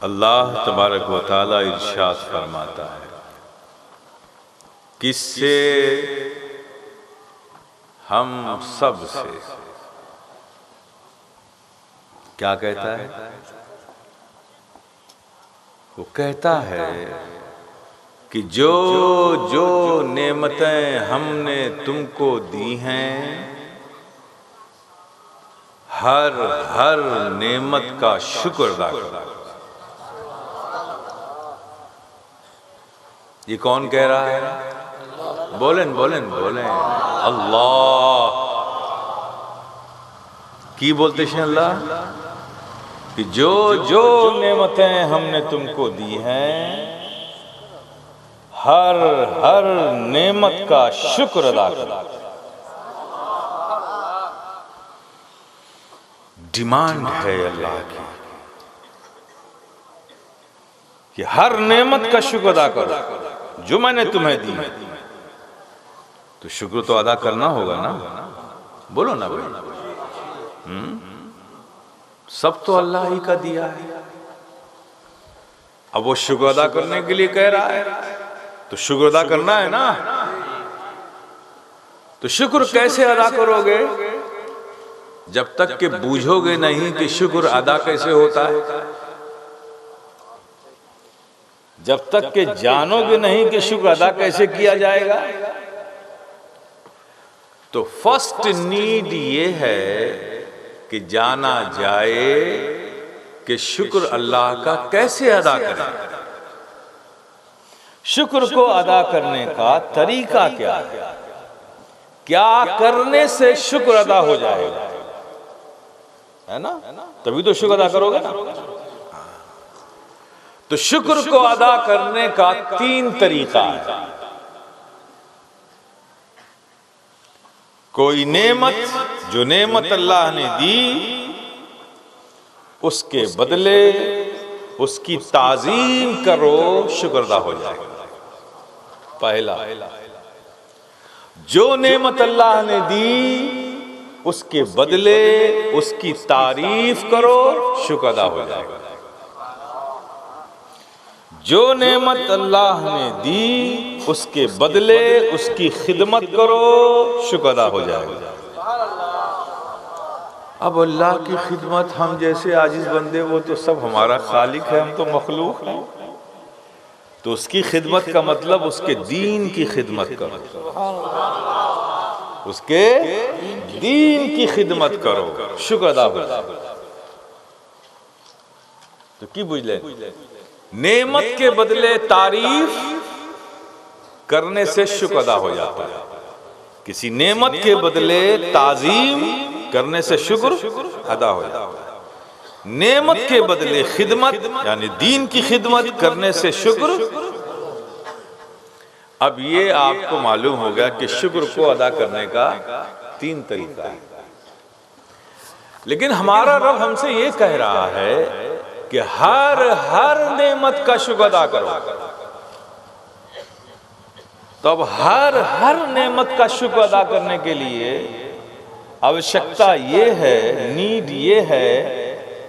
अल्लाह तबारक व तआला इरशाद फरमाता है, किससे? हम सब से। क्या कहता है? वो कहता है कि जो जो नेमतें हमने तुमको दी हैं, हर हर नेमत का शुक्र अदा करो। ये कौन कह रहा है? बोलें बोलें बोलें। अल्लाह की बोलते हैं अल्लाह कि जो जो नेमतें हमने तुमको दी हैं, हर हर नेमत का शुक्र अदा करो। डिमांड है अल्लाह की कि हर नेमत का शुक्र अदा करो जो मैंने तुम्हें दी। तो शुक्र तो अदा करना होगा ना, बोलो ना भाई। सब तो अल्लाह ही का दिया है। अब वो शुक्र अदा करने के लिए कह रहा है, तो शुक्र अदा करना है ना। तो शुक्र कैसे अदा करोगे? जब तक कि बूझोगे नहीं कि शुक्र अदा कैसे होता है, जब तक कि जानोगे नहीं कि शुक्र अदा कैसे किया जाएगा। तो फर्स्ट नीड ये है कि जाना जाए कि शुक्र अल्लाह का कैसे अदा करें। शुक्र को अदा करने का तरीका क्या है? क्या करने से शुक्र अदा हो जाएगा, है ना? तभी तो शुक्र अदा करोगे ना। तो शुक्र को अदा करने का 3 तरीका है। कोई नेमत, जो नेमत अल्लाह ने दी, उसके बदले उसकी ताजीम करो, शुक्र अदा हो जाएगा। पहला, जो नेमत अल्लाह ने दी उसके बदले उसकी तारीफ करो, शुक्र अदा हो जाएगा। जो नेमत अल्लाह ने दी उसके बदले उसकी खिदमत करो, शुक्र अदा हो जाएगा। अब अल्लाह की खिदमत, हम जैसे आजिज बंदे, वो तो सब हमारा खालिक है, हम तो मखलूक हैं। तो उसकी खिदमत का मतलब उसके दीन की खिदमत करो, उसके दीन की खिदमत करो, शुक्र अदा हो जाएगा। तो की बुझ ले, नेमत के बदले तारीफ करने से शुक्र अदा हो जाता है। किसी नेमत के बदले ताजीम करने से शुक्र अदा हो जाता है। नेमत के बदले खिदमत यानी दीन की खिदमत करने से शुक्र। अब ये आपको मालूम हो गया कि शुक्र को अदा करने का 3 तरीका है। लेकिन हमारा रब हमसे ये कह रहा है कि हर हर नेमत का शुक्र अदा करो। तो अब हर हर नेमत का शुक्र अदा करने के लिए आवश्यकता ये है, नीड ये है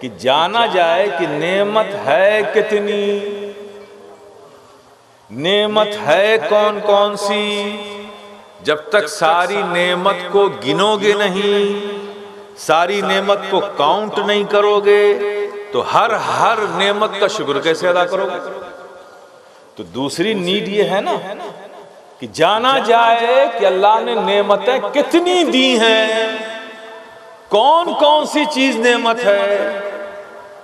कि जाना जाए कि नेमत है कितनी, नेमत है कौन कौन सी। जब तक सारी नेमत को गिनोगे नहीं, सारी नेमत को काउंट नहीं करोगे, तो हर हर नेमत का शुक्र कैसे अदा करोगे? तो दूसरी नीड ये है ना कि जाना जाए कि अल्लाह ने नेमतें कितनी दी हैं, कौन कौन सी चीज नेमत है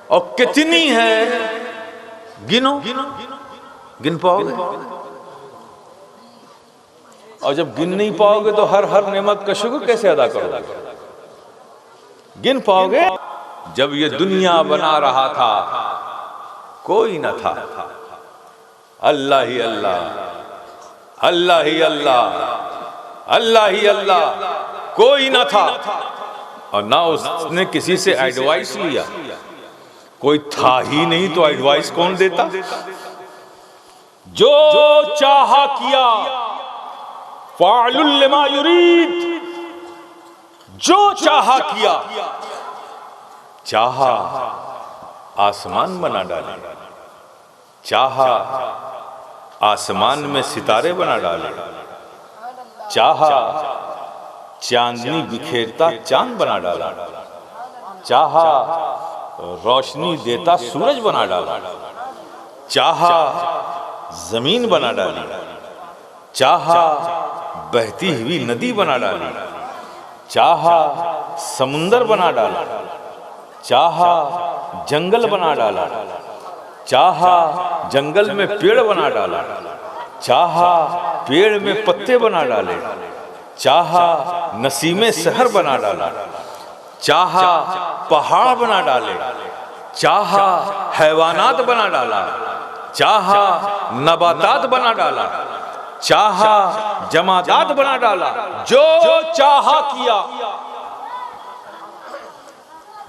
और कितनी है। गिनो, गिन पाओगे? और जब गिन नहीं पाओगे तो हर हर नेमत का शुक्र कैसे अदा करोगे? गिन पाओगे? जब ये दुनिया बना रहा था कोई न था, अल्लाह ही अल्लाह, अल्लाह ही अल्लाह, अल्लाह ही अल्लाह, कोई न था। और ना उसने किसी से एडवाइस लिया, कोई था ही नहीं तो एडवाइस कौन देता? जो चाहा किया, फ़ाइलुल लिमा युरीद, जो चाहा किया। चाहा आसमान बना डाले, चाहा आसमान में सितारे बना डाले, चाहा चांदनी बिखेरता चांद बना डाला, चाहा रोशनी देता सूरज बना डाला, चाहा जमीन बना डाली, चाहा बहती हुई नदी बना डाली, चाहा समुंदर बना डाला, चाहा जंगल बना डाला, चाहा जंगल में पेड़ बना डाला, चाहा पेड़ में पत्ते बना डाले, चाहा नसीमे शहर बना डाला, चाहा पहाड़ बना डाले, चाहा हैवानात बना डाला, चाहा नबातात बना डाला, चाहा जमादात बना डाला, जो चाहा किया।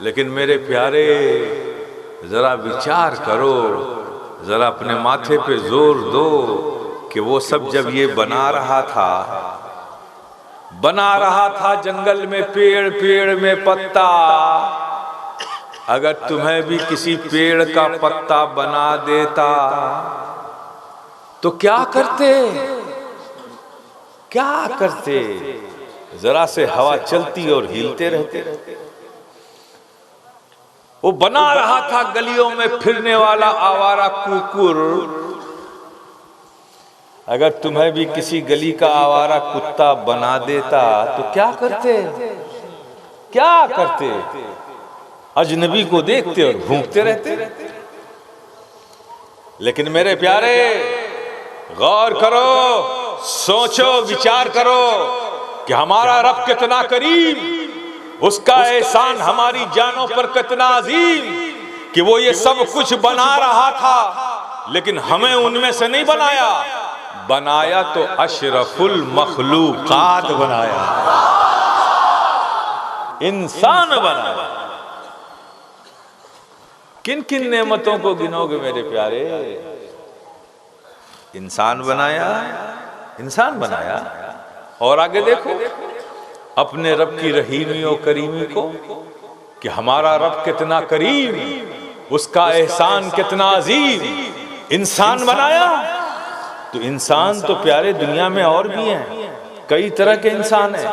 लेकिन मेरे प्यारे, जरा विचार करो, जरा अपने माथे पे जोर दो कि वो सब जब ये बना रहा था जंगल में पेड़, पेड़ में पत्ता, अगर तुम्हें भी किसी पेड़ का पत्ता बना देता तो क्या करते? क्या करते? जरा से हवा चलती और हिलते रहते। वो बना रहा था गलियों में फिरने वाला आवारा कुकुर, अगर तुम्हें भी किसी गली का आवारा कुत्ता बना देता तो क्या करते? क्या करते? अजनबी को देखते और भूंकते रहते। लेकिन मेरे प्यारे, गौर करो, सोचो, विचार करो कि हमारा रब कितना करीम, उसका एहसान हमारी जानों पर कितना अजीम कि वो ये सब कुछ बना रहा था, लेकिन हमें उनमें से नहीं बनाया। बनाया तो अशरफुल मखलूकात बनाया, इंसान बनाया। किन किन नेमतों को गिनोगे मेरे प्यारे? इंसान बनाया, इंसान बनाया। और आगे देखो अपने रब की रहीमी और करीमी को कि हमारा रब कितना करीम, उसका एहसान कितना अजीम, इंसान बनाया। तो इंसान तो प्यारे दुनिया में और भी हैं, कई तरह के इंसान हैं,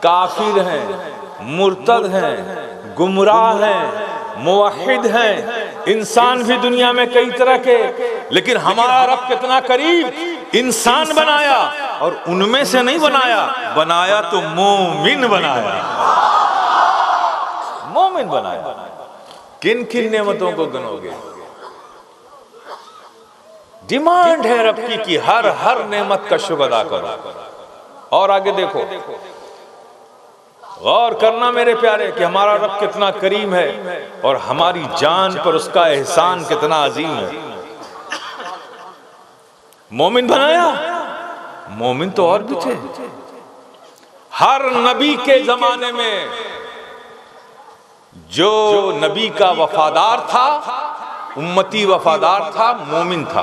काफिर हैं, मुर्तद हैं, गुमराह हैं, मुवहिद हैं, इंसान भी दुनिया में कई तरह के। लेकिन हमारा रब कितना करीब, इंसान बनाया और उनमें से नहीं बनाया, बनाया तो मोमिन बनाया, मोमिन बनाया। किन किन नेमतों को गिनोगे? डिमांड है रब की कि हर हर नेमत का शुक्र अदा करो। और आगे देखो, गौर करना मेरे प्यारे कि हमारा रब कितना करीम है और हमारी जान पर उसका एहसान कितना अजीम है। मोमिन बनाया, मोमिन तो और भी थे। हर नबी के जमाने में जो नबी का वफादार था, उम्मती वफादार था, मोमिन था।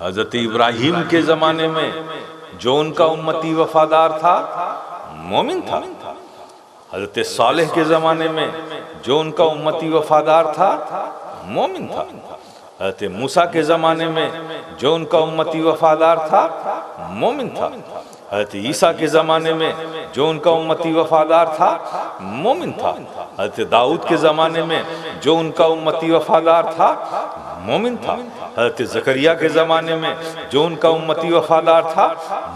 हजरत इब्राहिम के जमाने में जो उनका उम्मती वफादार था, मोमिन था। हजरत सालेह के जमाने में जो उनका उम्मती वफादार था, मोमिन था। हजरत मूसा के जमाने में जो उनका उम्मती वफादार था, मोमिन था। हजरत ईसा के ज़माने में जो उनका उम्मती वफादार था, मोमिन था। हजरत दाऊद के ज़माने में जो उनका उम्मती वफादार था, मोमिन था। हजरत ज़करिया के ज़माने में जो उनका उम्मती वफादार था,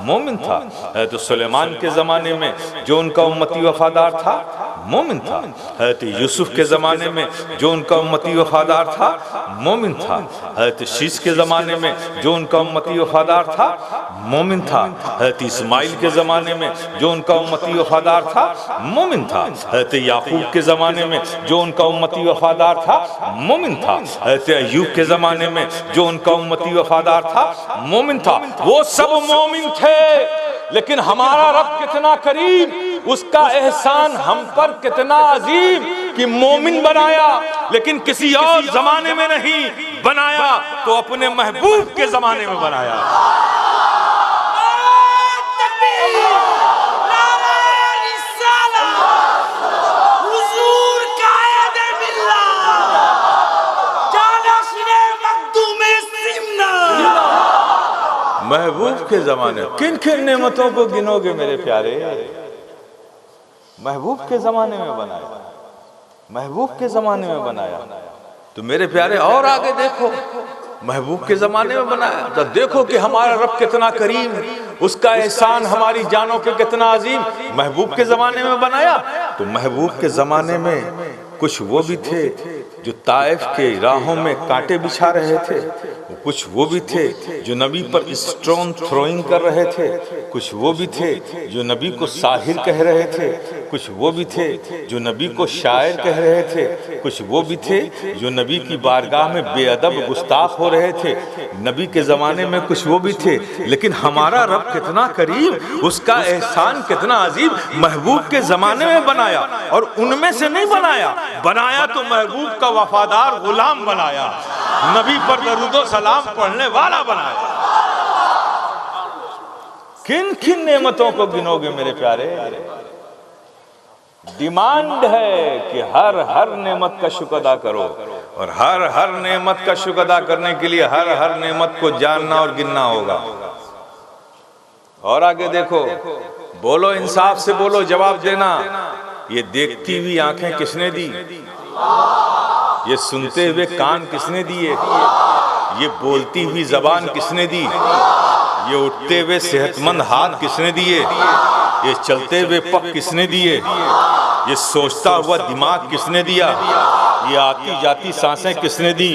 मोमिन था। हजरत सुलेमान के ज़माने में जो उनका उम्मती वफादार था, मोमिन था। हजरत यूसुफ के ज़माने में जो उनका उम्मती वफादार था, मोमिन था। हजरत शीश के ज़माने में जो उनका उम्मती वफादार था, मोमिन था। हजरत इस्माइल के ज़माने में जो उनका उम्मती वफादार था, मोमिन था। हजरत याकूब के ज़माने में जो उनका उम्मती वफादार था, मोमिन था। हजरत अय्यूब के ज़माने में जो उनका उम्मती वफादार था, मोमिन था। वो सब मोमिन थे, लेकिन हमारा रब कितना करीम, उसका एहसान हम पर कितना अजीम कि मोमिन बनाया, लेकिन किसी और जमाने में नहीं बनाया, तो अपने महबूब के जमाने में बनाया। हुजूर का महबूब के जमाने, किन किन नेमतों को गिनोगे मेरे प्यारे? महबूब के जमाने में बनाया, महबूब के जमाने में बनाया। तो मेरे प्यारे और आगे देखो, महबूब के जमाने में बनाया तो देखो कि हमारा रब कितना करीम, उसका एहसान हमारी जानों पे कितना अजीम। महबूब के जमाने में बनाया तो महबूब के जमाने में कुछ वो भी थे जो ताइफ के राहों में कांटे बिछा रहे थे, कुछ वो भी थे जो नबी पर स्टोन थ्रोइंग कर रहे थे, कुछ वो भी थे जो नबी को साहिर कह रहे थे, कुछ वो भी थे जो नबी को शायर कह रहे थे, कुछ वो भी थे जो नबी की बारगाह में बेअदब गुस्ताख हो रहे थे। नबी के ज़माने में कुछ वो भी थे, लेकिन हमारा रब कितना करीम, उसका एहसान कितना अजीम। महबूब के ज़माने में बनाया और उनमें से नहीं बनाया, बनाया तो महबूब का वफादार गुलाम बनाया, नबी पर दरूदो सलाम पढ़ने वाला बनाया। किन किन नेमतों को गिनोगे मेरे प्यारे? डिमांड है कि हर हर नेमत का शुक्र अदा करो, और हर हर नेमत का शुक्र अदा करने के लिए हर हर नेमत को जानना और गिनना होगा। और आगे देखो, बोलो इंसाफ से बोलो, जवाब देना। ये देखती हुई आंखें किसने दी? ये सुनते हुए कान किसने दिए? ये बोलती हुई जबान किसने दी? ये उठते हुए सेहतमंद हाथ किसने दिए? ये चलते हुए पग किसने दिए? ये सोचता हुआ दिमाग किसने दिया? ये आती जाती सांसें किसने दी?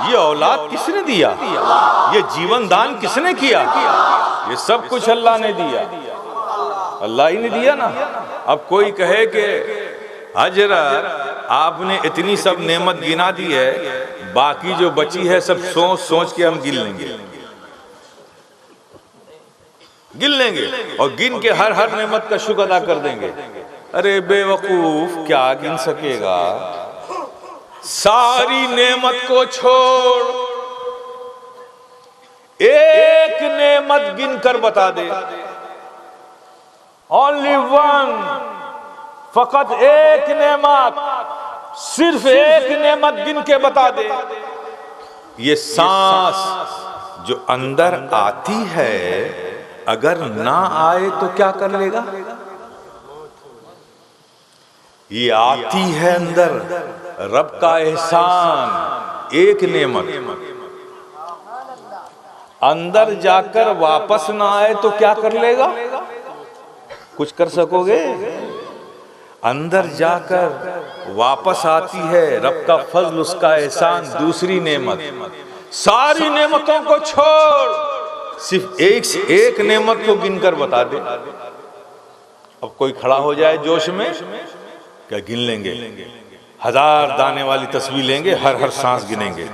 ये औलाद किसने दिया? ये जीवन दान किसने किया? ये सब कुछ अल्लाह ने दिया, अल्लाह ही ने दिया ना। अब कोई कहे कि हजरत आपने इतनी सब नेमत गिना दी है, बाकी जो बची है सब सोच सोच के हम गिन लेंगे, गिन लेंगे और गिन के हर हर नेमत का शुक्र अदा कर देंगे। अरे बेवकूफ, क्या गिन सकेगा? सारी नेमत को छोड़ एक नेमत गिन कर बता दे, ओनली वन, फकत एक नेमत, सिर्फ एक नेमत गिन के बता दे। ये सांस जो अंदर आती है, अगर ना आए तो क्या कर लेगा? ये आती है अंदर, रब का एहसान, एक नेमत अंदर जाकर वापस ना आए तो क्या कर लेगा? कुछ कर सकोगे? अंदर जाकर वापस आती है, रब का फजल, उसका एहसान, दूसरी नेमत। सारी नेमतों को छोड़ सिर्फ एक नेमत को गिनकर बता दे। अब कोई खड़ा हो जाए जोश में, क्या गिन लेंगे? 1000 दाने वाली तस्वीर लेंगे, हर हर सांस गिनेंगे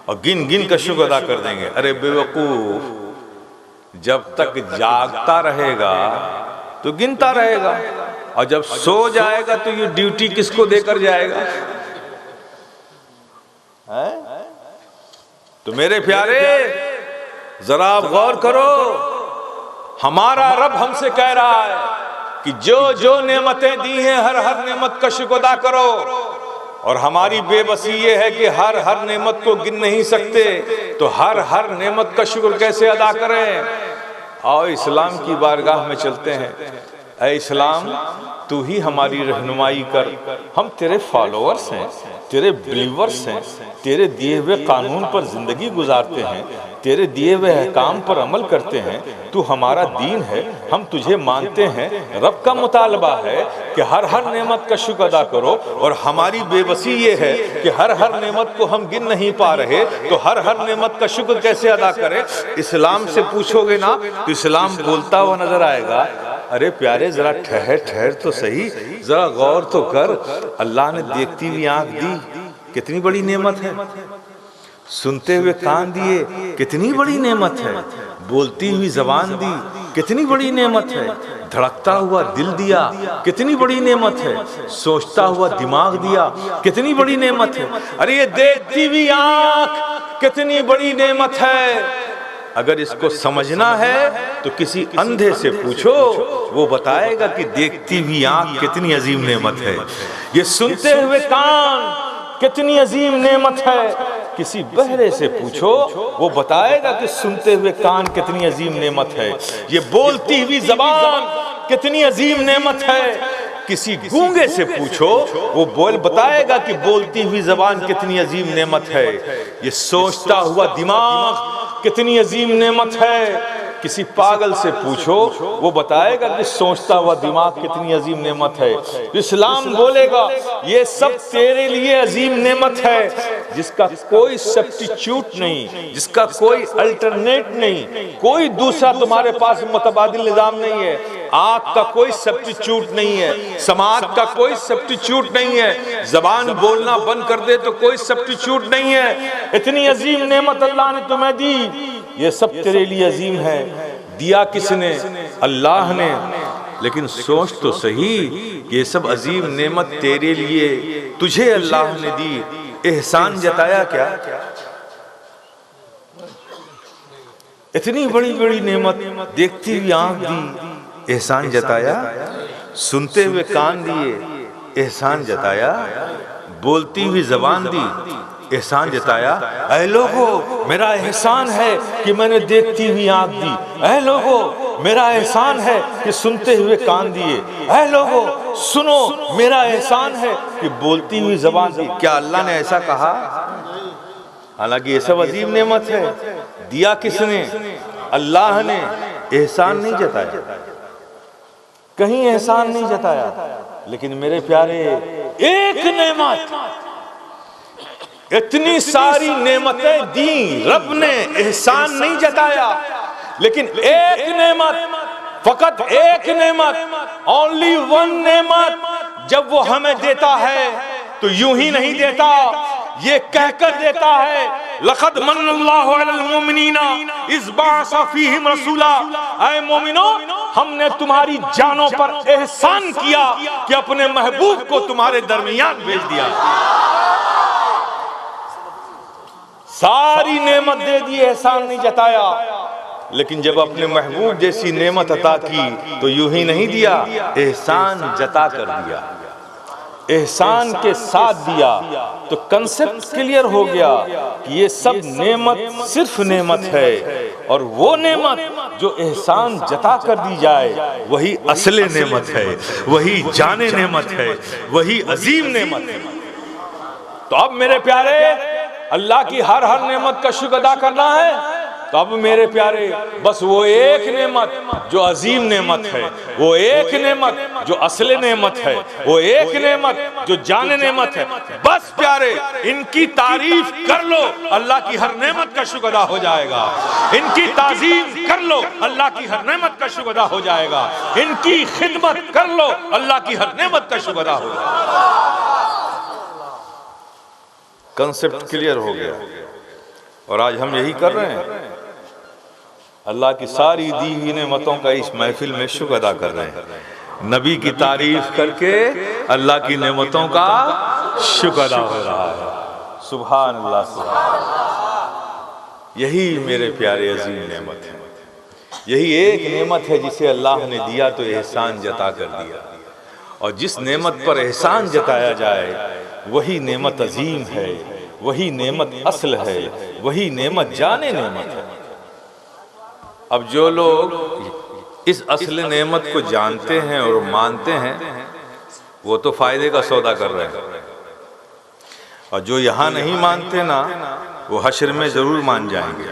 और गिन गिन का शुक्र अदा कर देंगे। अरे बेवकूफ, जब तक जागता रहेगा तो गिनता रहेगा, और जब सो जाएगा तो ये ड्यूटी किसको देकर जाएगा? है? तो मेरे प्यारे, जरा आप गौर करो, हमारा रब हमसे कह रहा है कि जो जो नेमतें दी हैं, हर हर नेमत का शुक्र अदा करो। और हमारी बेबसी ये है कि हर हर नेमत को गिन नहीं सकते, तो हर हर नेमत का शुक्र कैसे अदा करें? आओ इस्लाम की बारगाह में चलते हैं। ऐ इस्लाम, तू ही हमारी रहनुमाई कर, हम तेरे फॉलोअर्स हैं, तेरे बिलीवर्स हैं, तेरे दिए हुए कानून पर जिंदगी गुजारते हैं, तेरे दिए हुए अहकाम पर अमल करते हैं, तू हमारा दीन है, हम तुझे मानते हैं। रब का मुतालबा है कि हर हर नेमत का शुक्र अदा करो, और हमारी बेबसी ये है कि हर हर नेमत को हम गिन नहीं पा रहे, तो हर हर नेमत का शुक्र कैसे अदा करें? इस्लाम से पूछोगे ना तो इस्लाम बोलता हुआ नजर आएगा, अरे प्यारे जरा ठहर ठहर तो सही, जरा गौर तो कर, अल्लाह ने देखती हुई आंख दी, कितनी बड़ी नेमत है। सुनते हुए कान दिए, कितनी बड़ी नेमत है। बोलती हुई जबान दी, कितनी बड़ी नेमत है। धड़कता हुआ दिल दिया, कितनी बड़ी नेमत है। सोचता हुआ दिमाग दिया, कितनी बड़ी नेमत है। अरे ये देखती हुई आंख कितनी बड़ी नेमत है। अगर इसको समझना है तो किसी अंधे से पूछो, वो बताएगा कि देखती हुई आंख कितनी अजीम नेमत है। ये सुनते हुए कान कितनी अजीम नेमत है। किसी बहरे से पूछो, वो बताएगा कि सुनते हुए कान कितनी अजीम नेमत है, ये बोलती हुई ज़बान कितनी अजीम नेमत है। किसी गूंगे से पूछो, वो बताएगा कि बोलती हुई ज़बान कितनी अजीम नेमत है। ये सोचता हुआ दिमाग कितनी अजीम नेमत है। किसी पागल से पूछो, वो बताएगा कि सोचता हुआ दिमाग कितनी अजीम नेमत है। इस्लाम बोलेगा ये सब तेरे लिए अजीम नेमत है, जिसका कोई सब्स्टिट्यूट नहीं, जिसका कोई अल्टरनेट नहीं, कोई दूसरा तुम्हारे पास मुतबादिल निजाम नहीं है। आँख का कोई सब्स्टिट्यूट नहीं है, समाज का कोई सब्स्टिट्यूट नहीं है, जबान बोलना बंद कर दे तो कोई सब्स्टिट्यूट नहीं है। इतनी अजीम नेमत अल्लाह ने तुम्हें दी, ये सब तेरे लिए अजीम है। दिया किसने? अल्लाह ने। लेकिन सोच तो सही, ये सब अजीम नेमत तेरे लिए, तुझे अल्लाह ने दी, एहसान जताया क्या? इतनी बड़ी बड़ी नेमत, देखती हुई आंख दी, एहसान जताया। सुनते हुए कान दिए, एहसान जताया। बोलती हुई जबान दी, एहसान जताया। ऐ लोगो, मेरा एहसान है कि मैंने देखती हुई आंख दी। ऐ लोगो, मेरा एहसान है कि सुनते हुए कान दिए। ऐ लोगो सुनो, मेरा एहसान है कि बोलती हुई जबान दी। क्या अल्लाह ने ऐसा कहा? हालांकि ये सब अजीम नेमत है। दिया किसने? अल्लाह ने। एहसान नहीं जताया, कहीं एहसान नहीं जताया। लेकिन मेरे प्यारे, एक नेमत, इतनी सारी नेमतें दी रब ने, एहसान नहीं जताया। लेकिन एक नेमत, फकत एक नेमत, ओनली वन नेमत, जब वो हमें देता है तो यूं ही नहीं देता, ये कहकर देता है, लक़द मन्नल्लाहु अलल मुमिनीना इज़ बअसा फ़ीहिम रसूला। ऐ मोमिनो, हमने तुम्हारी जानों पर एहसान किया कि अपने महबूब को तुम्हारे दरमियान भेज दिया। सारी नेमत दे दी, एहसान नहीं जताया। लेकिन जब अपने महबूब जैसी नेमत अता की तो यूं ही नहीं दिया, एहसान जता कर दिया, एहसान के साथ दिया। तो कंसेप्ट क्लियर हो गया कि ये सब नेमत सिर्फ नेमत है, और वो नेमत जो एहसान जता कर दी जाए वही असले नेमत है, वही जाने नेमत है, वही अजीम नेमत है। तो अब मेरे प्यारे, अल्लाह की हर नेमत का शुक्र अदा करना है। तो अब मेरे प्यारे, बस वो एक नेमत जो अजीम नेमत है, वो एक नेमत जो असले नेमत है, वो एक नेमत जो जाने नेमत है, बस प्यारे इनकी तारीफ कर लो, अल्लाह की हर नेमत का शुक्र अदा हो जाएगा। इनकी ताज़ीम कर लो, अल्लाह की हर नेमत का शुक्र अदा हो जाएगा। इनकी खिदमत कर लो, अल्लाह की हर नेमत का शुक्र अदा हो जाएगा। कंसेप्ट क्लियर हो गया, और आज हम यही कर रहे हैं। अल्लाह की सारी दी हुई नेमतों का इस महफिल में शुक्र अदा कर रहे हैं। नबी की तारीफ करके अल्लाह की नेमतों का शुक्र अदा हो रहा है। सुभान अल्लाह, सुभान अल्लाह। यही मेरे प्यारे अजीम नेमत है। यही एक नेमत है जिसे अल्लाह ने दिया तो एहसान जता कर दिया, और जिस नेमत पर एहसान जताया जाए वही नेमत अजीम है, वही नेमत असल है, वही नेमत जाने नेमत है। अब जो लोग इस असल नेमत को जानते हैं और मानते हैं, वो तो फायदे का सौदा कर रहे हैं, और जो यहाँ नहीं मानते ना, वो हश्र में जरूर मान जाएंगे।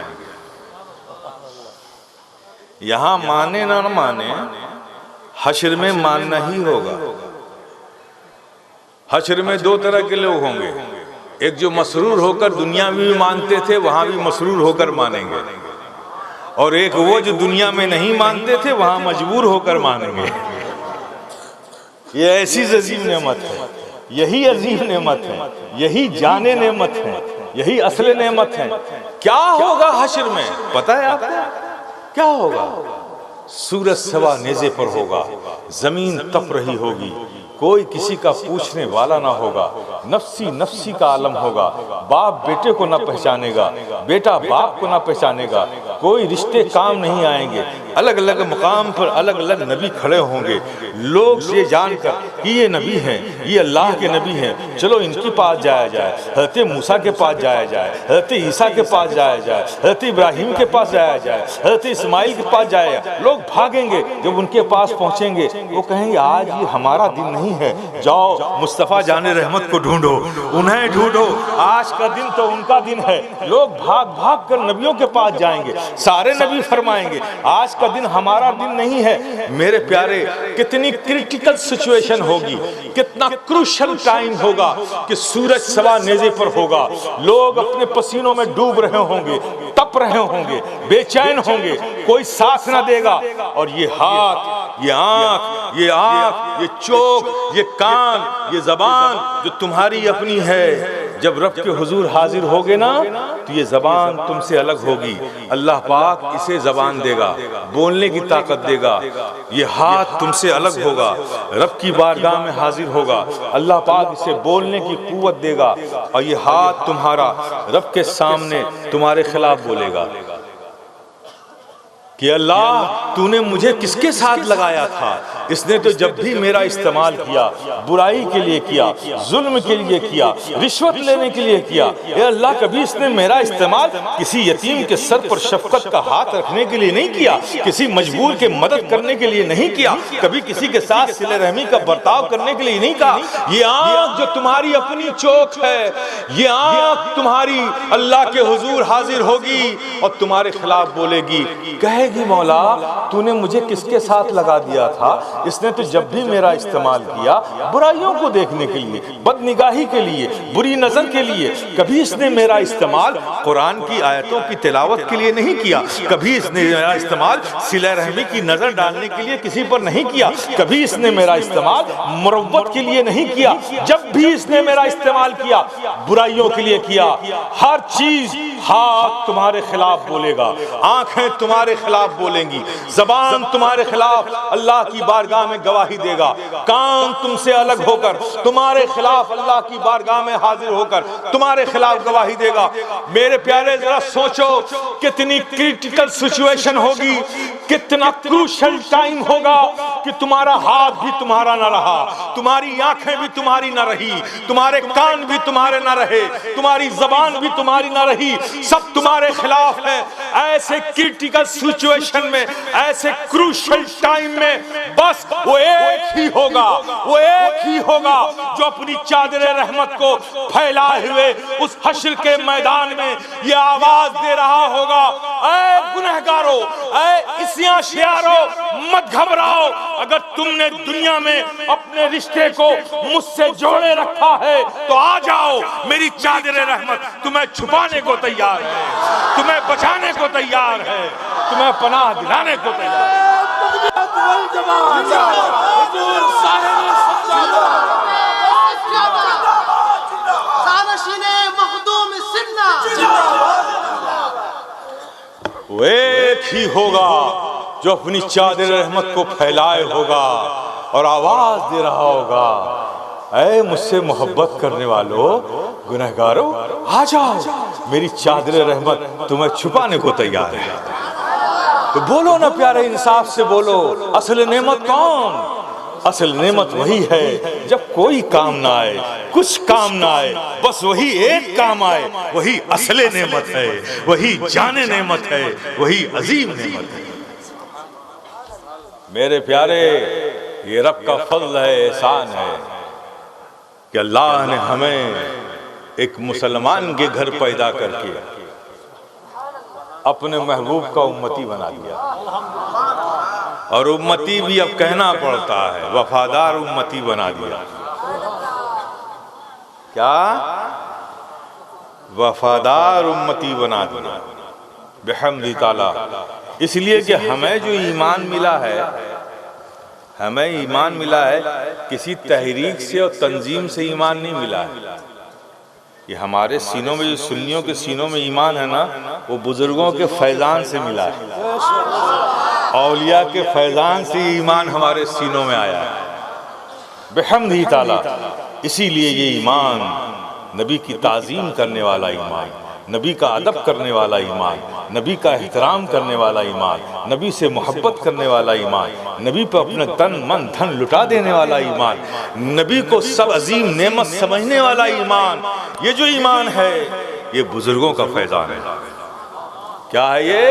यहाँ माने ना माने, हश्र में मानना ही होगा। हश्र में दो तरह के लोग होंगे, एक जो मसरूर होकर दुनिया में भी मानते थे, वहां भी मसरूर होकर मानेंगे, और एक वो जो दुनिया में नहीं मानते थे, वहां मजबूर होकर मानेंगे। ये ऐसी अजीम नेमत है, यही अजीम नेमत है, यही जाने नेमत है, यही असले नेमत है। क्या होगा हश्र में पता है आपको? क्या होगा? सूरज सवा नेज़े पर होगा, जमीन तप रही होगी, कोई किसी का पूछने वाला ना होगा, नफ्सी नफ्सी का आलम होगा, बाप बेटे को ना पहचानेगा, बेटा बाप को ना पहचानेगा, कोई रिश्ते काम नहीं आएंगे, अलग अलग मुकाम पर अलग अलग नबी खड़े होंगे। लोग ये जानकर कि ये नबी हैं, ये अल्लाह के नबी हैं, चलो इनके पास जाया जाए, हज़रत मूसा के पास जाया जाए, हज़रत ईसा के पास जाया जाए, हज़रत इब्राहिम के पास जाया जाए, हज़रत इस्माइल के पास जाए। लोग भागेंगे, जब उनके पास पहुँचेंगे वो कहेंगे आज ये हमारा दिन नहीं है, जाओ मुस्तफ़ा जाने रहमत को ढूंढो, उन्हें ढूंढो, आज का दिन तो उनका दिन है। लोग भाग भाग कर नबियों के पास जाएंगे, सारे नबी फरमाएंगे आज का दिन हमारा दिन नहीं है। मेरे प्यारे, कितनी क्रिटिकल सिचुएशन होगी, कितना क्रूशल टाइम होगा कि सूरज सवा नेज़े पर होगा, लोग अपने पसीनों में डूब रहे होंगे, तप रहे होंगे, बेचैन होंगे, कोई साथ ना देगा। और ये हाथ, ये आंख, ये चोक, ये कान, ये जबान जो तुम्हारी अपनी है, जब रब के हुजूर हाजिर होगे ना तो ये जबान तुमसे अलग होगी। अल्लाह पाक इसे जबान देगा, बोलने की ताकत देगा। ये हाथ तुमसे अलग होगा, रब की बारगाह में हाजिर होगा, अल्लाह पाक इसे बोलने की कुव्वत देगा। और ये हाथ तुम्हारा रब के सामने तुम्हारे खिलाफ बोलेगा कि अल्लाह तूने मुझे किसके साथ लगाया था, इसने तो जब भी मेरा इस्तेमाल किया बुराई के लिए किया, जुल्म के लिए किया, रिश्वत लेने के लिए किया। ए अल्लाह, कभी इसने मेरा इस्तेमाल किसी यतीम के सर पर शफकत का हाथ रखने के लिए नहीं किया, किसी मजबूर के मदद करने के लिए नहीं किया, कभी किसी के साथ सिले रहमी का बर्ताव करने के लिए नहीं कहा। ये आंख जो तुम्हारी अपनी चोक है, ये आंख तुम्हारी अल्लाह के हुजूर हाजिर होगी और तुम्हारे खिलाफ बोलेगी, कहेगी मौला तूने मुझे किसके साथ लगा दिया था, इसने तो जब भी मेरा इस्तेमाल किया बुराइयों को देखने के लिए, बदनिगाही के लिए, बुरी नजर के लिए, कभी इसने मेरा इस्तेमाल कुरान की आयतों की तिलावत के लिए नहीं किया, कभी इसने मेरा इस्तेमाल सिले रहमी की नजर डालने के लिए किसी पर नहीं किया, कभी इसने मेरा इस्तेमाल मुरव्वत के लिए नहीं किया। जब भी इसने मेरा इस्तेमाल किया बुराइयों के लिए किया। हर चीज, हाथ तुम्हारे खिलाफ बोलेगा, आंखें तुम्हारे खिलाफ बोलेंगी, जबान तुम्हारे खिलाफ अल्लाह की बारगाह में गवाही देगा, कान तुमसे अलग होकर तुम्हारे खिलाफ अल्लाह की बारगाह में हाजिर होकर तुम्हारे खिलाफ गवाही देगा। मेरे प्यारे, जरा सोचो कितनी क्रिटिकल सिचुएशन होगी, कितना क्रूशल टाइम होगा कि तुम्हारा हाथ भी तुम्हारा ना रहा, तुम्हारी आंखें भी तुम्हारी ना रही, तुम्हारे कान भी तुम्हारे ना रहे, तुम्हारी जबान भी तुम्हारी ना रही, सब तुम्हारे खिलाफ है। ऐसे क्रिटिकल सिचुएशन में, ऐसे क्रूशल टाइम में बस वो एक ही होगा, वो एक ही होगा जो अपनी चादर रहमत को फैलाए हुए उस हश्र के मैदान में ये आवाज दे रहा होगा, ऐ गुनहगारों, ऐ इस्याशियारों, मत घबराओ। अगर तुमने दुनिया में अपने रिश्ते को मुझसे जोड़े रखा है तो आ जाओ, मेरी चादर रहमत तुम्हें छुपाने को तैयार है, तुम्हें बचाने को तैयार है, तुम्हें पनाह दिलाने को तैयार है। वो एक ही होगा जो अपनी चादर रहमत को फैलाए होगा और आवाज दे रहा होगा, ऐ मुझसे मोहब्बत करने वालों, गुनहगारों, आ जाओ, मेरी चादर रहमत तुम्हें छुपाने को तैयार है। तो बोलो ना प्यारे, इंसाफ से बोलो, असल नेमत कौन? असल नेमत वही है जब कोई काम ना आए, कुछ काम ना आए, बस वही एक काम आए, वही असले नेमत है, वही जाने नेमत है, वही अजीम नेमत है। मेरे प्यारे, ये रब का फज़ल है, एहसान है कि अल्लाह ने हमें एक मुसलमान के घर पैदा करके अपने महबूब का उम्मती बना दिया। और उम्मती भी अब कहना पड़ता है, वफादार उम्मती बना दिया। क्या? वफादार उम्मती बना दिया बिहम्दि ताला। इसलिए कि हमें जो ईमान मिला है, हमें ईमान मिला है किसी तहरीक से और तंजीम से ईमान नहीं मिला है। ये हमारे सीनों में, जो सुन्नियों के सीनों में ईमान है ना, वो बुजुर्गों के फैज़ान से मिला है, औलिया के फैज़ान से ईमान हमारे सीनों में आया है बिहम्दि ताला। इसीलिए ये ईमान नबी की ताज़ीम करने वाला ईमान, नबी का अदब करने वाला ईमान, नबी का एहतराम करने वाला ईमान, नबी से मोहब्बत करने वाला ईमान, नबी पर अपने तन मन धन लुटा देने वाला ईमान, नबी को सब अजीम नेमत समझने वाला ईमान। ये जो ईमान है ये बुजुर्गों का फैजान है। क्या है ये?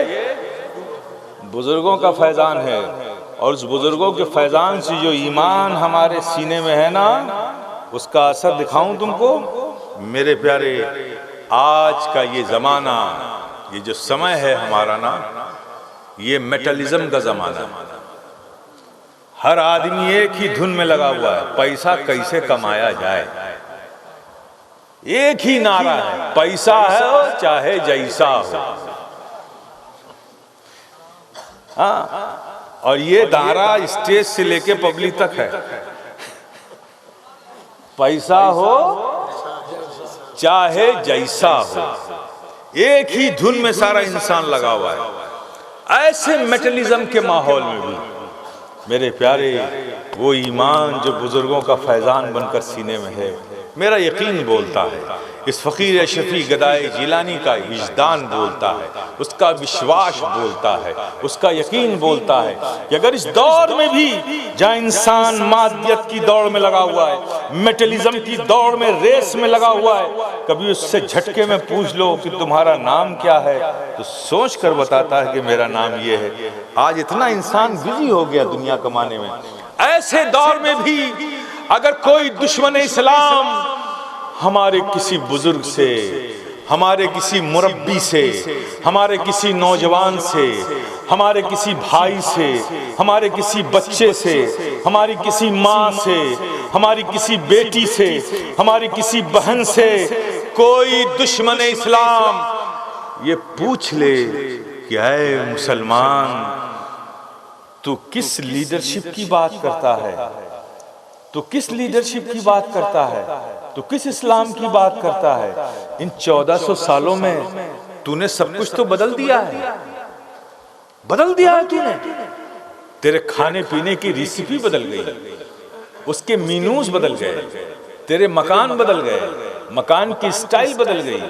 बुजुर्गों का फैजान है। और उस बुजुर्गों के फैजान से जो ईमान हमारे सीने में है ना, उसका असर दिखाऊं तुमको। मेरे प्यारे, आज का ये जमाना, ये जो समय है हमारा ना, ये मेटलिज्म का जमाना है। हर आदमी एक ही धुन में लगा हुआ है, पैसा कैसे कमाया जाए। एक ही नारा है, पैसा है चाहे जैसा हो। हाँ, और ये नारा स्टेज से लेके पब्लिक तक है। पैसा हो चाहे जैसा हो, एक ही धुन में सारा इंसान लगा हुआ है। ऐसे मेटलिज्म के माहौल में भी मेरे प्यारे, वो ईमान जो बुजुर्गों का फैजान बनकर सीने में है, मेरा यकीन बोलता है, इस फकीर शफी गदाए जिलानी का विजदान बोलता है, उसका विश्वास बोलता है, उसका यकीन बोलता है कि अगर इस दौर में भी जहाँ इंसान मादियत की दौड़ में लगा हुआ है, मेटलिज्म की दौड़ में, रेस में लगा हुआ है, कभी उससे झटके में पूछ लो कि तुम्हारा नाम क्या है, तो सोच कर बताता है कि मेरा नाम ये है। आज इतना इंसान बिजी हो गया दुनिया कमाने में। ऐसे दौर में भी अगर कोई दुश्मन इस्लाम हमारे किसी बुजुर्ग से, हमारे किसी मुरब्बी से, हमारे किसी नौजवान से, हमारे किसी भाई से, हमारे किसी बच्चे से, हमारी किसी माँ से, हमारी किसी बेटी से, हमारी किसी बहन से कोई दुश्मन इस्लाम ये पूछ ले कि ऐ मुसलमान, तू किस लीडरशिप की बात करता है, तो किस लीडरशिप की बात करता है, तो किस इस्लाम की बात करता है। इन 1400 सालों में तूने सब कुछ तो बदल दिया है, बदल दिया है तूने। तेरे खाने पीने की रेसिपी बदल गई, उसके मेनूज बदल गए, तेरे मकान बदल गए, मकान की स्टाइल बदल गई,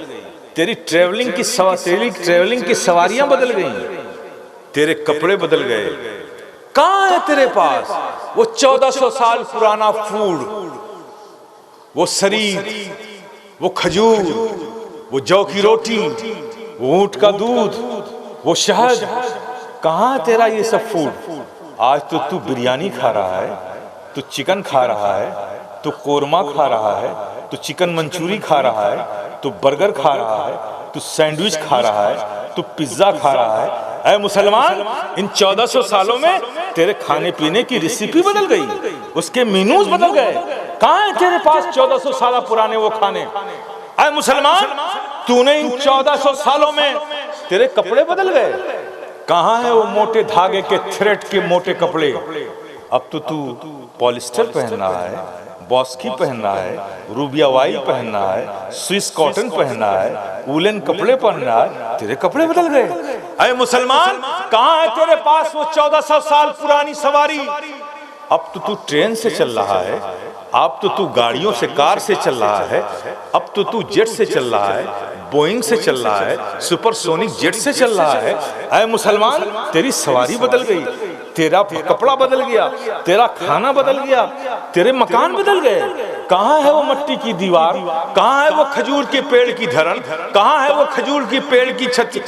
तेरी ट्रेवलिंग की सवारियां बदल गई, तेरे कपड़े बदल गए। कहां है तेरे पास वो 1400 साल पुराना फूड, वो शरीर, वो खजूर, वो जौ की रोटी, वो ऊंट का दूध, वो शहद? कहां तेरा ये सब फूड? आज तो तू बिरयानी खा रहा है, तू चिकन खा रहा है, तू कोरमा खा रहा है, तू चिकन मंचूरी खा रहा है, तू बर्गर खा रहा है, तू सैंडविच खा रहा है, तू पिज्जा खा रहा है। ऐ मुसलमान, इन 1400 सालों में तेरे खाने पीने की रेसिपी बदल गई, उसके मेनूज बदल गए। कहां है तेरे पास 1400 साल पुराने वो खाने? ऐ मुसलमान, तूने इन 1400 सालों में तेरे कपड़े बदल गए। कहां है वो मोटे धागे के थ्रेड के मोटे कपड़े? अब तो तू पॉलिस्टर पहन रहा है, बॉस्की पहनना है, रूबिया वाई पहनना है, स्विस कॉटन पहनना है, वूलन कपड़े पहनना है। तेरे कपड़े बदल गए। अरे मुसलमान, कहां है तेरे पास वो 1400 साल पुरानी सवारी? अब तो तू ट्रेन से चल रहा है, अब तो तू गाड़ियों से, कार से चल रहा है, अब तो तू जेट से चल रहा है, बोइंग से चल रहा है, सुपरसोनिक जेट से चल रहा है। अरे मुसलमान, तेरी सवारी बदल गई, तेरा कपड़ा बदल गया, तेरा खाना बदल गया, तेरे मकान बदल गए। कहां है वो मट्टी की दीवार? कहां है वो खजूर के पेड़ की धरन? कहां है वो खजूर के पेड़ की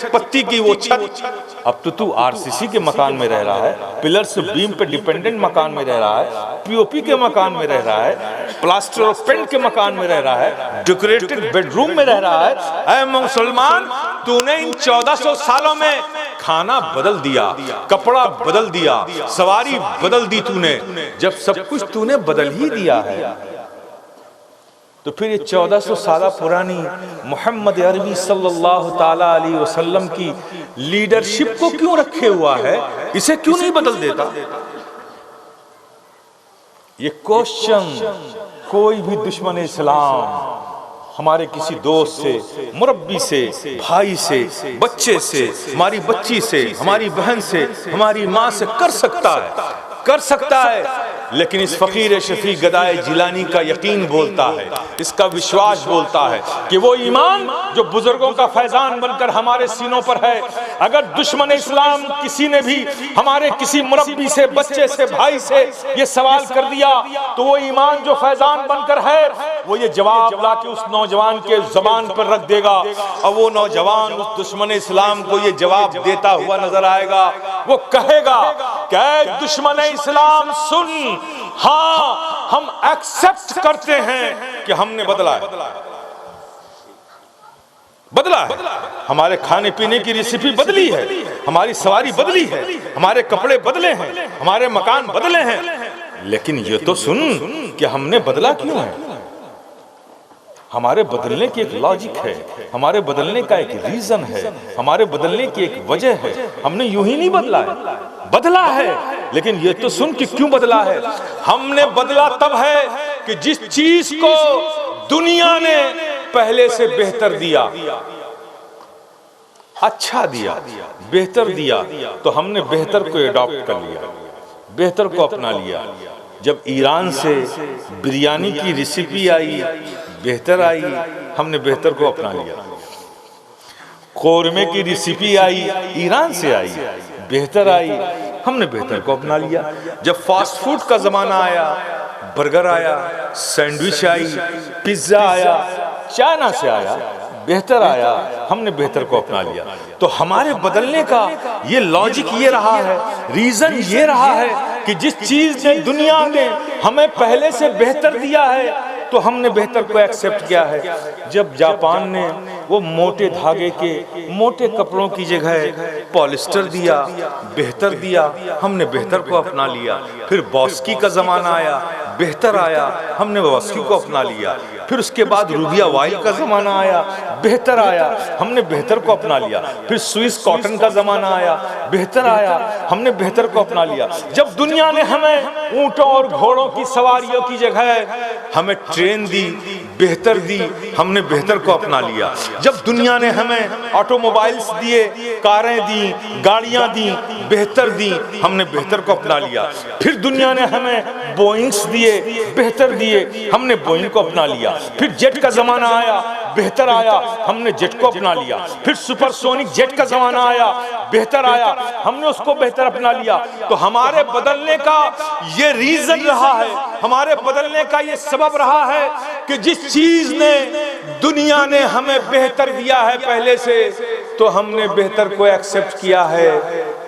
पत्ती की वो छत? अब तो तू आरसीसी के मकान में रह रहा है, पिलर से बीम पे डिपेंडेंट मकान में रह रहा है, पीओपी के मकान में रह रहा है, प्लास्टर ऑफ पेंट के मकान में रह रहा है, डेकोरेटेड बेडरूम में रह रहा है। ऐ मुसलमान, तूने इन 1400 सालों में खाना बदल दिया, कपड़ा बदल दिया, सवारी बदल दी तूने। जब सब कुछ तूने बदल ही दिया है, तो फिर ये 1400 साल पुरानी मोहम्मद अरबी सल्लल्लाहु ताला अलैहि वसल्लम की लीडरशिप को क्यों रखे हुआ है? इसे क्यों नहीं बदल देता? ये क्वेश्चन कोई भी दुश्मन इस्लाम हमारे किसी दोस्त से, मुरब्बी से, भाई से, बच्चे से, हमारी बच्ची से, हमारी बहन से, हमारी माँ से कर सकता है, कर सकता है। लेकिन इस फकीर शफी गदाए जिलानी का यकीन बोलता है, इसका विश्वास बोलता है कि वो ईमान जो बुजुर्गों का फैजान बनकर हमारे सीनों पर है, अगर दुश्मन इस्लाम किसी ने भी हमारे किसी मुरब्बी से, बच्चे से, भाई से ये सवाल कर दिया तो वो ईमान जो फैजान बनकर है वो ये जवाब लाके उस नौजवान के जुबान पर रख देगा और वो नौजवान उस दुश्मन इस्लाम को ये जवाब देता हुआ नजर आएगा। वो कहेगा कि दुश्मन इस्लाम सुन, हाँ हम एक्सेप्ट करते हैं कि हमने बदला है, हमारे खाने पीने की रेसिपी बदली है, हमारी सवारी बदली है, हमारे कपड़े बदले हैं, हमारे मकान बदले हैं, लेकिन ये तो सुन कि हमने बदला क्यों है। हमारे बदलने की एक लॉजिक है, हमारे बदलने का एक रीजन है, हमारे बदलने की एक वजह है। हमने यूं ही नहीं बदला है, बदला है, लेकिन ये तो सुन कि क्यों बदला है। हमने बदला तब है कि जिस चीज को दुनिया ने पहले से बेहतर दिया, अच्छा दिया, बेहतर दिया, तो हमने बेहतर को एडॉप्ट कर लिया, बेहतर को अपना लिया। जब ईरान से बिरयानी की रेसिपी आई, बेहतर आई, हमने बेहतर को अपना लिया। कौरमे की रेसिपी आई, ईरान से आई, बेहतर आई, हमने बेहतर को अपना लिया। जब फास्ट फूड का जमाना आया, बर्गर आया, सैंडविच आई, पिज्जा आया, चाइना से आया, बेहतर आया, हमने बेहतर को अपना लिया। तो हमारे बदलने का ये लॉजिक ये रहा है, रीजन ये रहा है कि जिस चीज ने दुनिया ने हमें पहले से बेहतर दिया है तो हमने बेहतर को एक्सेप्ट किया है। जब जापान ने वो मोटे धागे के मोटे कपड़ों की जगह पॉलिस्टर दिया, बेहतर दिया, हमने बेहतर को अपना लिया। फिर बॉस्की का जमाना आया, बेहतर आया, हमने बॉस्की को अपना लिया। फिर उसके बाद रूबिया वाइल का जमाना आया, बेहतर आया, हमने बेहतर को अपना लिया। फिर स्विस कॉटन का जमाना आया, बेहतर आया, हमने बेहतर को अपना लिया। जब दुनिया ने हमें ऊंटों और घोड़ों की सवारियों की जगह हमें ट्रेन दी, बेहतर दी, हमने बेहतर को अपना लिया। जब दुनिया ने हमें ऑटोमोबाइल्स दिए, कारें दी, गाड़ियां दी, बेहतर दी, हमने बेहतर को अपना लिया। फिर दुनिया ने हमें बोइंग्स दिए, बेहतर दिए, हमने बोइंग को अपना लिया। फिर जेट का जमाना आया, बेहतर आया, हमने जेट को अपना लिया। फिर सुपरसोनिक जेट का जमाना आया, बेहतर आया, हमने उसको बेहतर अपना लिया। तो हमारे बदलने का ये रीजन रहा है, हमारे बदलने का ये सबब रहा है कि जिस चीज ने दुनिया ने हमें बेहतर दिया है पहले से, तो हमने बेहतर को एक्सेप्ट किया है।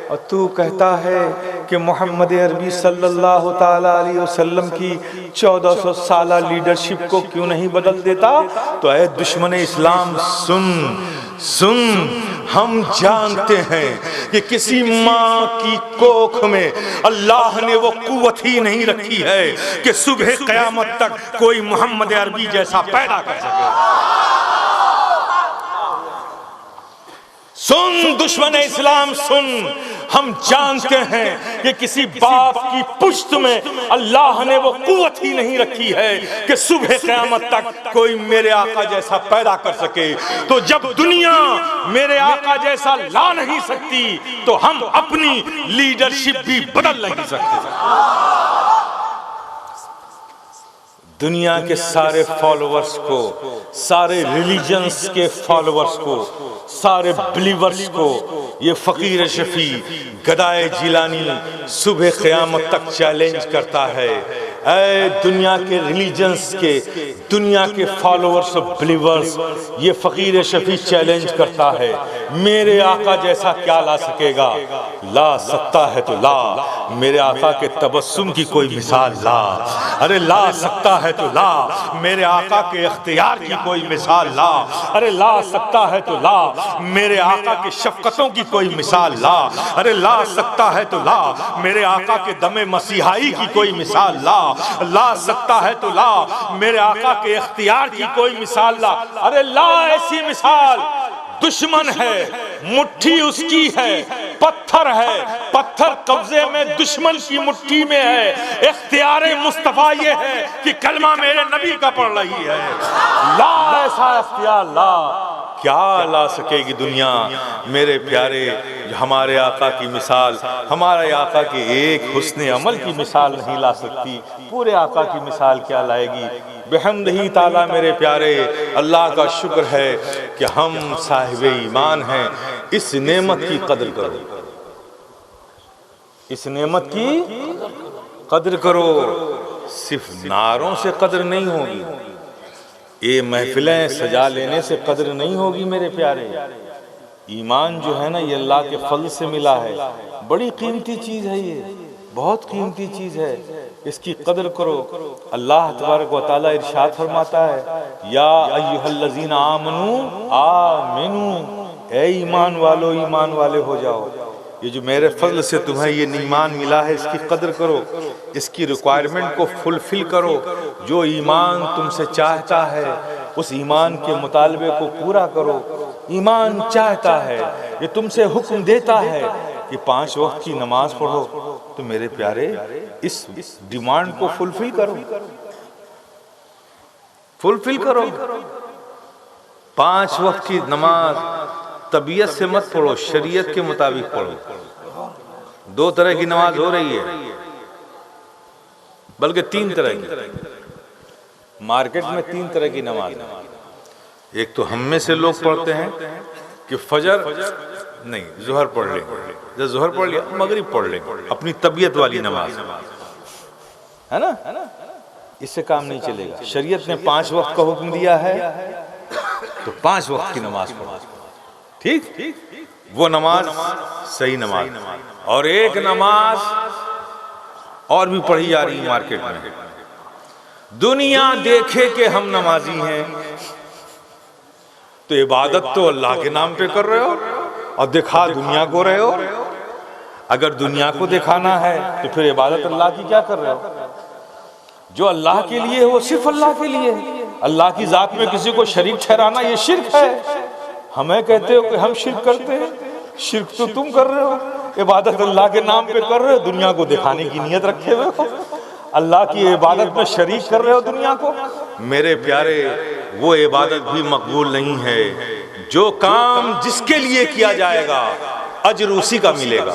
और तू कहता है कि मोहम्मद अरबी सल्लल्लाहु ताला अलैहि वसल्लम की 1400 साला लीडरशिप को क्यों नहीं बदल देता। तो ऐ दुश्मन इस्लाम सुन, हम जानते हैं कि किसी माँ की कोख में अल्लाह ने वो कुव्वत ही नहीं रखी है कि सुबह क़यामत तक कोई मोहम्मद अरबी जैसा पैदा कर सके। सुन दुश्मन इस्लाम सुन, हम जानते हैं कि किसी बाप की पुश्त में अल्लाह ने वो कुव्वत ही नहीं रखी है कि सुबह क़यामत तक कोई मेरे आका जैसा पैदा कर सके। तो जब दुनिया मेरे आका जैसा ला नहीं सकती तो हम अपनी लीडरशिप भी बदल नहीं सकते। दुनिया के सारे फॉलोअर्स को, सारे रिलीजन्स के फॉलोअर्स को, सारे बिलीवर्स को ये फकीर शफी गदाए जिलानी सुबह क़यामत तक चैलेंज करता है। ऐ दुनिया के रिलीजन्स के, दुनिया के फॉलोअर्स और बिलीवर्स, ये फकीर शफी चैलेंज करता है, मेरे आका जैसा क्या ला सकेगा। ला सकता है तो ला, मेरे आका के तबस्सुम की कोई मिसाल ला। अरे ला सकता है तो ला, मेरे आका के इख्तियार की कोई मिसाल ला। अरे ला सकता है तो ला, मेरे आका के शफकतों की कोई मिसाल ला। अरे ला सकता है तो ला, मेरे आका के दमे मसीहाई की कोई मिसाल ला। ला सकता है तो ला, मेरे आका के इख्तियार की कोई मिसाल ला। अरे ला ऐसी मिसाल। दुश्मन है, मुट्ठी उसकी है, पत्थर है, पत्थर कब्जे में दुश्मन की मुट्ठी में है। इख्तियार मुस्तफा ये है कि कलमा मेरे नबी का पढ़ रही है। ला ऐसा इख्तियार ला क्या ला सकेगी दुनिया मेरे प्यारे। हमारे आका की मिसाल, हमारे आका के एक हुस्न अमल की मिसाल नहीं ला सकती, पूरे आका की मिसाल क्या लाएगी। बिहम्दिही ताला मेरे प्यारे, अल्लाह का शुक्र है कि हम साहिब ईमान हैं। इस नेमत की कदर करो, इस नेमत की कदर करो। सिर्फ नारों से कदर नहीं होगी, ये महफिलें सजा लेने से कदर नहीं होगी मेरे प्यारे। ईमान जो है ना, ये अल्लाह के फल से मिला है, बड़ी कीमती चीज है, ये बहुत कीमती चीज है, इसकी कदर करो। अल्लाह तबारक व तआला इरशाद फरमाता है, या अय्युहल्लज़ीना आमनू आमिनू, ऐ ईमान वालो ईमान वाले हो जाओ। ये जो मेरे फजल से तुम्हें ये ईमान मिला है, इसकी कदर करो, इसकी रिक्वायरमेंट को फुलफिल करो। जो ईमान तुमसे चाहता है उस ईमान के मुतालबे को पूरा करो। ईमान चाहता है, ये तुमसे हुक्म देता है कि 5 वक्त की नमाज पढ़ो, तो मेरे प्यारे इस डिमांड को फुलफिल करो, फुलफिल करो। 5 वक्त की नमाज तबीयत से मत पढ़ो, शरीयत के मुताबिक पढ़ो। 2 तरह की नमाज हो रही है, बल्कि 3 तरह की। मार्केट में 3 तरह की नमाज है। एक तो हम में से लोग पढ़ते हैं कि फजर नहीं, जोहर पढ़ लेंगे, जब जोहर पढ़ लिया मगरिब पढ़ लेंगे, अपनी तबीयत वाली नमाज है ना, इससे काम नहीं चलेगा। शरीयत ने 5 वक्त का हुक्म दिया है, तो 5 वक्त की नमाज पढ़ो, ठीक, वो नमाज सही नमाज। और एक नमाज और भी पढ़ी जा रही है मार्केट में, दुनिया देखे कि हम नमाजी हैं, तो इबादत तो अल्लाह के नाम पे कर रहे हो और दिखा दुनिया को रहे हो। अगर दुनिया को दिखाना है तो फिर इबादत अल्लाह की क्या कर रहे हो। जो अल्लाह के लिए है वो सिर्फ अल्लाह के लिए है। अल्लाह की जात में किसी को शरीक ठहराना ये शिर्क है। हमें कहते हो कि हम शिर्क करते हैं, शिर्क तो तुम कर रहे हो। इबादत अल्लाह के नाम पे कर रहे हो, दुनिया को दिखाने की नीयत रखे हुए हो, अल्लाह की इबादत में शरीक कर रहे हो दुनिया को। मेरे प्यारे, वो इबादत भी मकबूल नहीं है। जो काम जिसके लिए किया जाएगा अजर उसी का मिलेगा।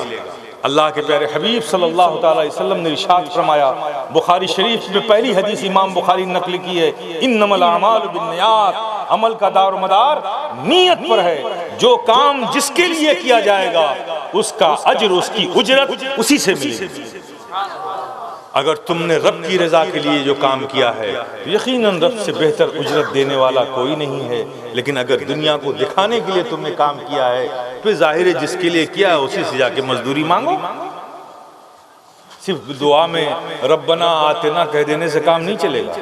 अल्लाह के प्यारे हबीब सल्लल्लाहु अलैहि वसल्लम ने इरशाद फरमाया, बुखारी शरीफ में पहली हदीस इमाम बुखारी ने नकल की है, इन्नमल अमालु बिन्नियात, अमल का दार मदार नीयत पर है। जो काम जिसके लिए किया जाएगा उसका अजर, उसकी उजरत उसी से मिलेगी। अगर तुमने रब की रजा के लिए जो काम किया है तो यकीनन रब से बेहतर उजरत देने वाला कोई नहीं है। लेकिन अगर दुनिया को दिखाने के लिए तुमने काम किया है, फिर जाहिर है जिसके लिए किया है उसी से जाके मजदूरी मांगो। सिर्फ दुआ में रब्बना आतिना कह देने से काम नहीं चलेगा।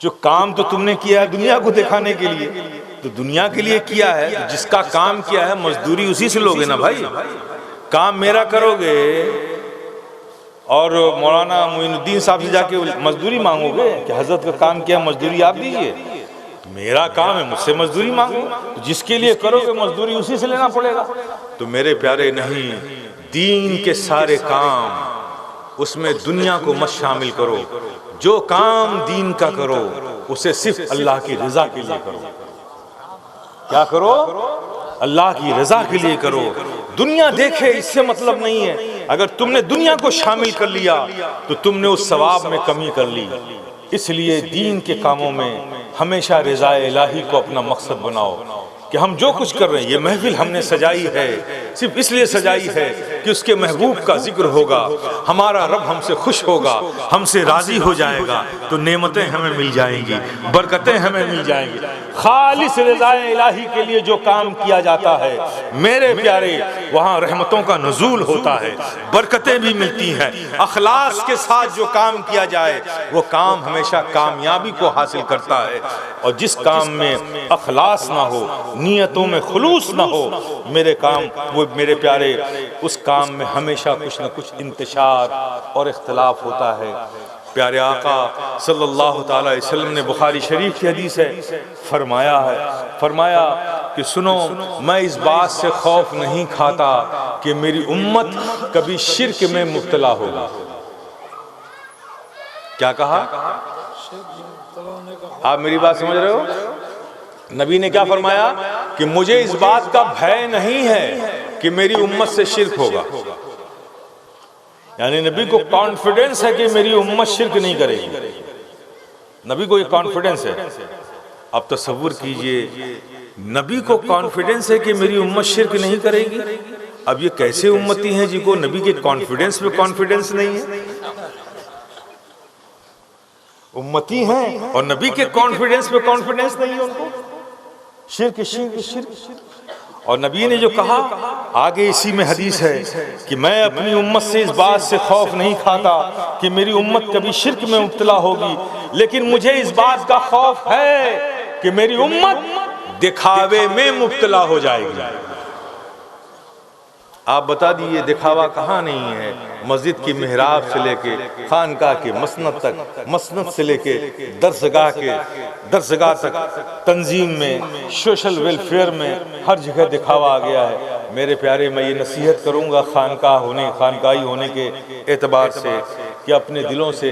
जो काम तो तुमने किया है दुनिया को दिखाने के लिए, तो दुनिया के लिए किया है, तो जिसका काम किया है मजदूरी उसी से लोगे ना भाई। काम मेरा करोगे और मौलाना मोइनुद्दीन साहब से जाके मजदूरी मांगोगे कि हजरत का काम किया मजदूरी आप दीजिए। मेरा काम है, मुझसे मजदूरी मांगो, तो जिसके लिए करोगे मजदूरी उसी से लेना पड़ेगा। तो मेरे प्यारे, नहीं, दीन के सारे काम उसमें दुनिया को मत शामिल करो। जो काम दीन का करो उसे सिर्फ अल्लाह की रजा के लिए करो। क्या करो? अल्लाह की रजा के लिए करो। दुनिया देखे इससे मतलब नहीं है। अगर तुमने दुनिया को शामिल कर लिया तो तुमने उस सवाब में कमी कर ली। इसलिए दीन के कामों में हमेशा रज़ा इलाही को अपना मकसद बनाओ कि हम जो कुछ कर रहे हैं, ये महफिल हमने सजाई है सिर्फ इसलिए सजाई है कि उसके महबूब का जिक्र होगा, हमारा रब हमसे खुश होगा, हमसे राजी हो जाएगा, तो नेमतें हमें मिल जाएंगी, बरकतें हमें मिल जाएंगी। खालिस रज़ा इलाही के लिए जो काम किया जाता है मेरे प्यारे, वहाँ रहमतों का नुज़ूल होता है, बरकतें भी मिलती हैं। अखलास के साथ जो काम किया जाए वो काम हमेशा कामयाबी को हासिल करता है। और जिस काम में अखलास ना हो, नियतों में खुलूस ना हो, मेरे काम वो मेरे प्यारे, उस काम में हमेशा कुछ न कुछ इंतशार और इख्तिलाफ होता है। प्यारे आका सल्लल्लाहु अलैहि वसल्लम ने बुखारी शरीफ की हदीस है, फरमाया कि सुनो, मैं इस बात से खौफ नहीं खाता कि मेरी उम्मत कभी शिर्क में मुब्तला होगा। क्या कहा? आप मेरी बात समझ रहे हो? नबी ने क्या फरमाया कि मुझे इस बात का भय नहीं है कि मेरी उम्मत से शिर्क होगा। यानी नबी को कॉन्फिडेंस है कि मेरी उम्मत शिर्क नहीं करेगी, नबी को ये कॉन्फिडेंस है। अब तसव्वुर कीजिए, नबी को कॉन्फिडेंस है कि मेरी उम्मत शिर्क नहीं करेगी। अब ये कैसे उम्मती हैं जिनको नबी के कॉन्फिडेंस पे कॉन्फिडेंस नहीं है? उम्मती हैं और नबी के कॉन्फिडेंस पे कॉन्फिडेंस नहीं है उनको। शिर्क शिर्क शिर्क। और नबी ने जो कहा आगे इसी में हदीस है कि मैं अपनी उम्मत से इस बात से खौफ नहीं खाता कि मेरी उम्मत कभी शिर्क में मुब्तला होगी, लेकिन मुझे इस बात का खौफ है कि मेरी उम्मत दिखावे में मुब्तला हो जाएगी। आप बता दीजिए दिखावा कहाँ नहीं है? मस्जिद की मेहराब से लेके खानकाह के मसनद तक, मसनद से लेके दरसगाह तक, तंजीम में, सोशल वेलफेयर में हर जगह दिखावा आ गया है। मेरे प्यारे, मैं ये नसीहत करूँगा खानकाही होने के एतबार से कि अपने दिलों से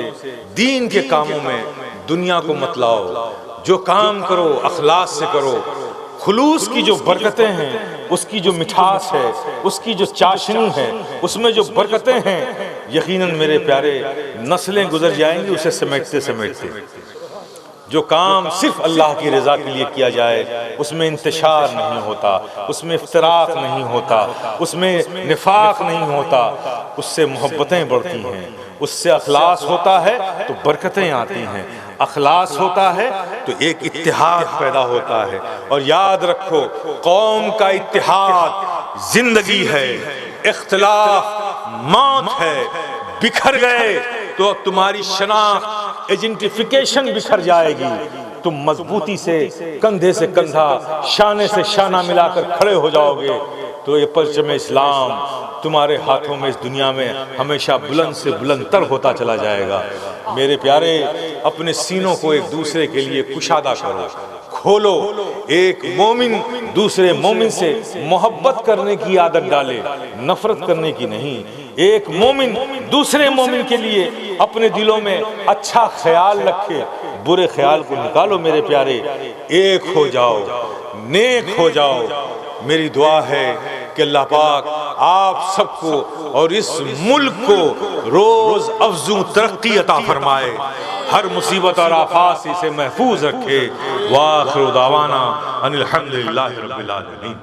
दीन के कामों में दुनिया को मत लाओ। जो काम करो अखलास से करो। खुलूस की जो बरकतें हैं, उसकी जो मिठास है, उसकी जो चाशनी है, उसमें जो बरकतें हैं, यकीनन मेरे प्यारे नस्लें गुजर जाएंगी उसे समेटते समेटते। जो काम सिर्फ अल्लाह की रज़ा के लिए किया जाए उसमें इंतशार नहीं होता, उसमें इफ्तराक नहीं होता, उसमें निफाक नहीं होता, उससे मोहब्बतें बढ़ती हैं, उससे अखलास होता है तो बरकतें आती हैं, अखलास होता है तो एक इत्तिहाद पैदा होता है। और याद रखो, कौम का इत्तिहाद जिंदगी है, इख्तिलाफ मौत है। बिखर गए तो अब तुम्हारी शनाख्त, आइडेंटिफिकेशन बिखर जाएगी। तुम मजबूती से कंधे से कंधा, शाने से शाना मिलाकर खड़े हो जाओगे तो ये परचम इस्लाम तुम्हारे हाथों में इस दुनिया में हमेशा बुलंद से बुलंदतर होता चला जाएगा। मेरे प्यारे, अपने सीनों को एक दूसरे के लिए कुशादा करो, खोलो। एक मोमिन दूसरे मोमिन से मोहब्बत करने की आदत डाले, नफरत करने की नहीं। एक मोमिन दूसरे मोमिन के लिए अपने दिलों में अच्छा ख्याल रखे, बुरे ख्याल को निकालो। मेरे प्यारे, एक हो जाओ, नेक हो जाओ। मेरी दुआ है कि अल्लाह पाक आप सबको और इस मुल्क को रोज अफजू तरक्की अता फरमाए, हर मुसीबत और आफत से इसे महफूज रखे। वाखिर दावाना अनिल हम्दुलिल्लाहि रब्बिल आलमीन।